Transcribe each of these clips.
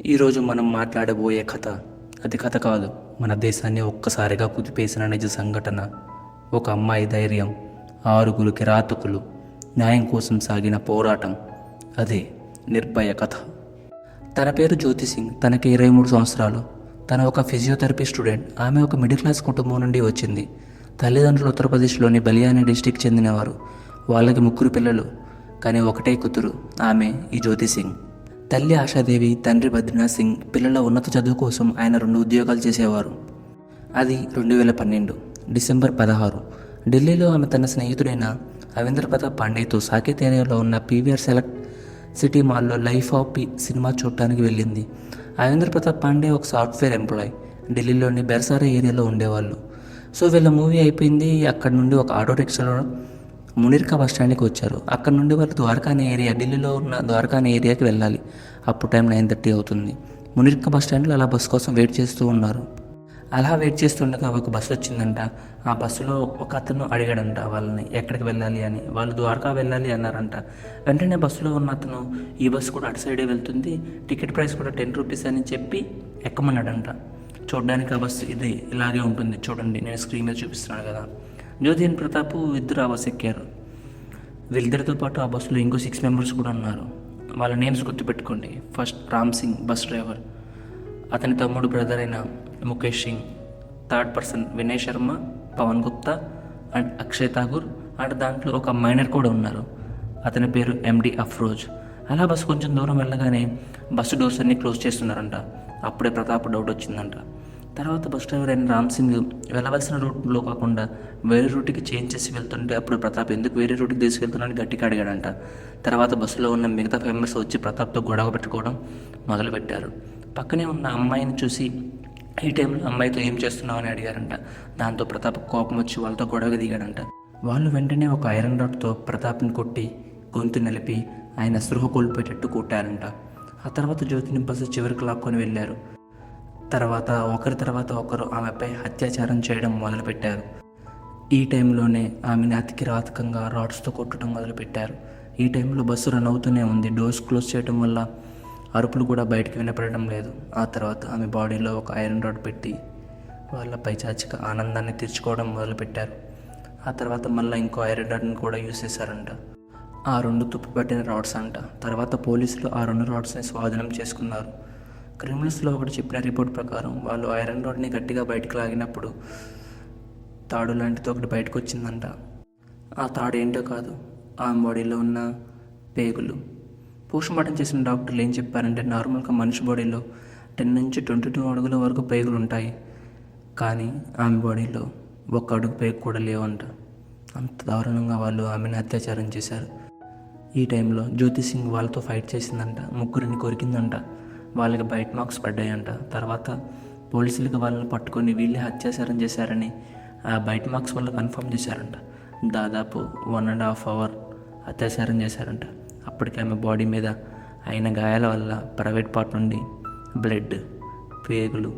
ఈరోజు మనం మాట్లాడబోయే కథ అది కథ కాదు, మన దేశాన్ని ఒక్కసారిగా కుదిపేసిన నిజ సంఘటన. ఒక అమ్మాయి ధైర్యం, ఆరుగురు కిరాతకులు, న్యాయం కోసం సాగిన పోరాటం. అదే నిర్భయ కథ. తన పేరు జ్యోతి సింగ్. తనకి 23 సంవత్సరాలు. తన ఒక ఫిజియోథెరపీ స్టూడెంట్. ఆమె ఒక మిడిల్ క్లాస్ కుటుంబం నుండి వచ్చింది. తల్లిదండ్రులు ఉత్తరప్రదేశ్లోని బలియాని డిస్టిక్ చెందినవారు. వాళ్ళకి 3 పిల్లలు, కానీ ఒకటే కూతురు, ఆమె ఈ జ్యోతి సింగ్. తల్లి ఆశాదేవి, తండ్రి బద్రీనాథ్ సింగ్ పిల్లల ఉన్నత చదువు కోసం ఆయన 2 ఉద్యోగాలు చేసేవారు. అది 2012 డిసెంబర్ 16. ఢిల్లీలో ఆమె తన స్నేహితుడైన రవీంద్ర ప్రతాప్ పాండేతో సాకేత్ ఏరియాలో ఉన్న పీవీఆర్ సెలెక్ట్ సిటీ మాల్లో లైఫ్ ఆఫ్ పి సినిమా చూడటానికి వెళ్ళింది. రవీంద్ర ప్రతాప్ పాండే ఒక సాఫ్ట్వేర్ ఎంప్లాయ్. ఢిల్లీలోని బెర్సారా ఏరియాలో ఉండేవాళ్ళు. సో వీళ్ళ మూవీ అయిపోయింది. అక్కడ నుండి ఒక ఆటో రిక్షాలో మునిర్కా బస్ స్టాండ్కి వచ్చారు. అక్కడ నుండి వాళ్ళు ద్వారకా అనే ఏరియా, ఢిల్లీలో ఉన్న ద్వారకా అనే ఏరియాకి వెళ్ళాలి. అప్పుడు టైం 9:30 అవుతుంది. మునిర్కా బస్ స్టాండ్లో అలా బస్ కోసం వెయిట్ చేస్తూ ఉన్నారు. అలా వెయిట్ చేస్తుండగా ఒక బస్సు వచ్చిందంట. ఆ బస్సులో ఒక అతను అడిగాడంట వాళ్ళని ఎక్కడికి వెళ్ళాలి అని. వాళ్ళు ద్వారకా వెళ్ళాలి అన్నారంట. వెంటనే బస్సులో ఉన్న అతను ఈ బస్సు కూడా అటు సైడే వెళ్తుంది, టికెట్ ప్రైస్ కూడా 10 రూపీస్ అని చెప్పి ఎక్కమన్నాడంట. చూడడానికి ఆ బస్సు ఇది ఇలాగే ఉంటుంది, చూడండి నేను స్క్రీన్ మీద చూపిస్తున్నాను కదా. జ్యోతి అండ్ ప్రతాప్ ఇద్దరు ఆ బస్సు ఎక్కారు. వీళ్ళిద్దరితో పాటు ఆ బస్సులో ఇంకో 6 మెంబర్స్ కూడా ఉన్నారు. వాళ్ళ నేమ్స్ గుర్తుపెట్టుకోండి. First Ram Singh bus driver, అతని తమ్ముడు బ్రదర్ అయిన Mukesh Singh, third person Vinay Sharma, Pawan Gupta and Akshay Thakur. And దాంట్లో ఒక మైనర్ కూడా ఉన్నారు, అతని పేరు ఎండి అఫ్రోజ్. అలా బస్సు కొంచెం దూరం వెళ్ళగానే బస్సు డోర్స్ అన్నీ క్లోజ్ చేస్తున్నారంట. అప్పుడే ప్రతాప్ డౌట్ వచ్చిందంట. తర్వాత బస్ డ్రైవర్ అయిన రామ్ సింగ్ వెళ్ళవలసిన రూట్లో కాకుండా వేరే రూట్కి చేంజ్ చేసి వెళ్తుంటే అప్పుడు ప్రతాప్ ఎందుకు వేరే రూట్కి తీసుకెళ్తున్నాడని గట్టిగా అడిగాడంట. తర్వాత బస్సులో ఉన్న మిగతా మెంబర్స్ వచ్చి ప్రతాప్తో గొడవ పెట్టుకోవడం మొదలుపెట్టారు. పక్కనే ఉన్న అమ్మాయిని చూసి ఈ టైంలో అమ్మాయితో ఏం చేస్తున్నావు అని అడిగారంట. దాంతో ప్రతాప్ కోపం వచ్చి వాళ్ళతో గొడవగా దిగాడంట. వాళ్ళు వెంటనే ఒక ఐరన్ రాడ్తో ప్రతాప్ని కొట్టి గొంతు నిలిపి ఆయన స్పృహ కోల్పోయేటట్టు కొట్టారంట. ఆ తర్వాత జ్యోతిని బస్సు చివరికి లాక్కొని వెళ్ళారు. తర్వాత ఒకరు ఆమెపై అత్యాచారం చేయడం మొదలుపెట్టారు. ఈ టైంలోనే ఆమెను అతి కిరాతకంగా రాడ్స్తో కొట్టడం మొదలుపెట్టారు. ఈ టైంలో బస్సు రన్ అవుతూనే ఉంది. డోర్స్ క్లోజ్ చేయడం వల్ల అరుపులు కూడా బయటికి వినపడడం లేదు. ఆ తర్వాత ఆమె బాడీలో ఒక ఐరన్ రాడ్ పెట్టి వాళ్ళ పైచాచిక ఆనందాన్ని తీర్చుకోవడం మొదలుపెట్టారు. ఆ తర్వాత మళ్ళీ ఇంకో ఐరన్ రాడ్ని కూడా యూజ్ చేశారంట. ఆ 2 తుప్పుపట్టిన రాడ్స్ అంట. తర్వాత పోలీసులు ఆ 2 రాడ్స్ని స్వాధీనం చేసుకున్నారు. క్రిమినల్స్లో ఒకటి చెప్పిన రిపోర్ట్ ప్రకారం వాళ్ళు ఐరన్ రాడ్ని గట్టిగా బయటకు లాగినప్పుడు తాడు లాంటిది ఒకటి బయటకు వచ్చిందంట. ఆ తాడు ఏంటో కాదు, ఆమె బాడీలో ఉన్న పేగులు. పోస్ట్మార్టం చేసిన డాక్టర్లు ఏం చెప్పారంటే నార్మల్గా మనిషి బాడీలో 10 నుంచి 22 అడుగుల వరకు పేగులు ఉంటాయి, కానీ ఆమె బాడీలో 1 అడుగు పేగు కూడా లేవంట. అంత దారుణంగా వాళ్ళు ఆమెను అత్యాచారం చేశారు. ఈ టైంలో జ్యోతి సింగ్ వాళ్ళతో ఫైట్ చేసిందంట. 3 కొరికిందంట. వాళ్ళకి బైట్ మార్క్స్ పడ్డాయంట. తర్వాత పోలీసులకి వాళ్ళని పట్టుకొని వీళ్ళే అత్యాచారం చేశారని ఆ బైట్ మార్క్స్ వల్ల కన్ఫర్మ్ చేశారంట. దాదాపు 1.5 అవర్ అత్యాచారం చేశారంట. అప్పటికి ఆమె బాడీ మీద అయిన గాయాల వల్ల ప్రైవేట్ పార్ట్ నుండి బ్లడ్, పేగులు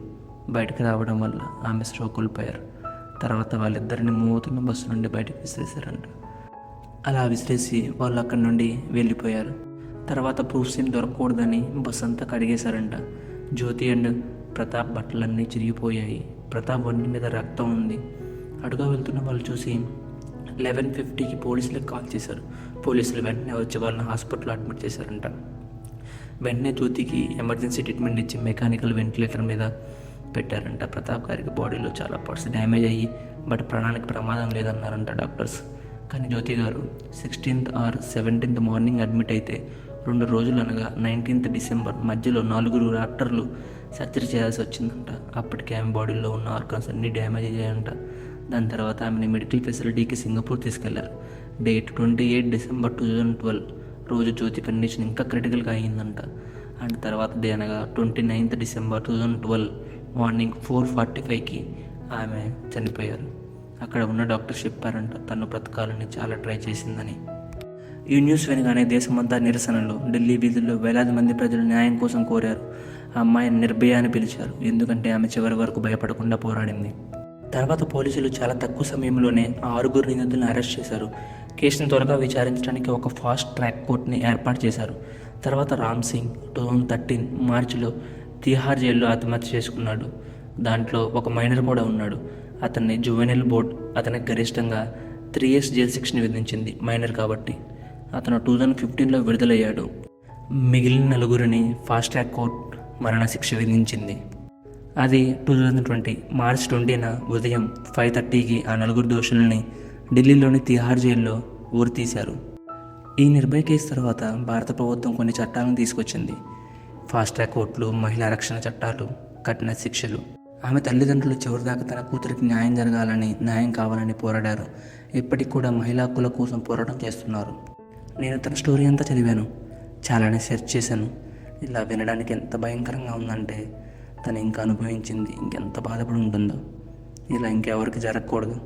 బయటకు రావడం వల్ల ఆమె స్ట్రోక్ కోల్పోయారు. తర్వాత వాళ్ళిద్దరిని మూతున్న బస్సు నుండి బయటకు విసిరేశారంట. అలా విసిరేసి వాళ్ళు అక్కడి నుండి వెళ్ళిపోయారు. తర్వాత ప్రూఫ్స్ ఏం దొరకకూడదని బస్ అంతా కడిగేశారంట. జ్యోతి అండ్ ప్రతాప్ బట్టలన్నీ చిరిగిపోయాయి. ప్రతాప్ ఒంటి మీద రక్తం ఉంది. అడుగా వెళ్తున్న వాళ్ళు చూసి 11:50కి పోలీసులకు కాల్ చేశారు. పోలీసులు వెంటనే వచ్చి వాళ్ళని హాస్పిటల్లో అడ్మిట్ చేశారంట. వెంటనే జ్యోతికి ఎమర్జెన్సీ ట్రీట్మెంట్ ఇచ్చి మెకానికల్ వెంటిలేటర్ మీద పెట్టారంట. ప్రతాప్ గారికి బాడీలో చాలా పార్ట్స్ డ్యామేజ్ అయ్యి బట్ ప్రాణానికి ప్రమాదం లేదన్నారంట డాక్టర్స్. కానీ జ్యోతి గారు 16th or 17th morning admit అయితే 2 రోజులు అనగా 19th డిసెంబర్ మధ్యలో 4 డాక్టర్లు సర్జరీ చేయాల్సి వచ్చిందంట. అప్పటికే ఆమె బాడీలో ఉన్న ఆర్గన్స్ అన్నీ డ్యామేజ్ అయ్యాయంట. దాని తర్వాత ఆమెని మెడికల్ ఫెసిలిటీకి సింగపూర్ తీసుకెళ్లారు. డేట్ 28 డిసెంబర్ 2012 రోజు జ్యోతి కండిషన్ ఇంకా క్రిటికల్గా అయ్యిందంట. అండ్ తర్వాత డే అనగా 29th డిసెంబర్ 2012 మార్నింగ్ 4:45కి ఆమె చనిపోయారు. అక్కడ ఉన్న డాక్టర్స్ చెప్పారంట తను బ్రతకాలని చాలా ట్రై చేసిందని. ఈ న్యూస్ వినగానే దేశమంతా నిరసనలు. ఢిల్లీ వీధుల్లో వేలాది మంది ప్రజలు న్యాయం కోసం కోరారు. ఆ అమ్మాయిని నిర్భయ అని పిలిచారు, ఎందుకంటే ఆమె చివరి వరకు భయపడకుండా పోరాడింది. తర్వాత పోలీసులు చాలా తక్కువ సమయంలోనే ఆ 6 నిందితులను అరెస్ట్ చేశారు. కేసును త్వరగా విచారించడానికి ఒక ఫాస్ట్ ట్రాక్ కోర్టుని ఏర్పాటు చేశారు. తర్వాత రామ్ సింగ్ 2013 మార్చిలో తిహార్ జైల్లో ఆత్మహత్య చేసుకున్నాడు. దాంట్లో ఒక మైనర్ కూడా ఉన్నాడు. అతన్ని జువెనైల్ బోర్డ్ అతనికి గరిష్టంగా 3 years జైలు శిక్షను విధించింది, మైనర్ కాబట్టి. అతను 2015లో విడుదలయ్యాడు. మిగిలిన నలుగురిని ఫాస్ట్ ట్రాక్ కోర్ట్ మరణశిక్ష విధించింది. అది 2020 మార్చి 20న ఉదయం 5:30కి ఆ నలుగురు దోషుల్ని ఢిల్లీలోని తిహార్ జైల్లో ఊరి తీశారు. ఈ నిర్భయ కేసు తర్వాత భారత ప్రభుత్వం కొన్ని చట్టాలను తీసుకొచ్చింది. ఫాస్ట్ ట్రాక్ కోర్టులు, మహిళా రక్షణ చట్టాలు, కఠిన శిక్షలు. ఆమె తల్లిదండ్రులు చివరిదాకా తన కూతురికి న్యాయం జరగాలని, న్యాయం కావాలని పోరాడారు. ఇప్పటికి కూడా మహిళా హక్కుల కోసం పోరాటం చేస్తున్నారు. నేను తన స్టోరీ అంతా చదివాను, చాలానే సెర్చ్ చేశాను. ఇలా వినడానికి ఎంత భయంకరంగా ఉందంటే తను ఇంకా అనుభవించింది ఇంకెంత బాధపడి ఉంటుందో. ఇలా ఇంకెవరికి జరగకూడదు.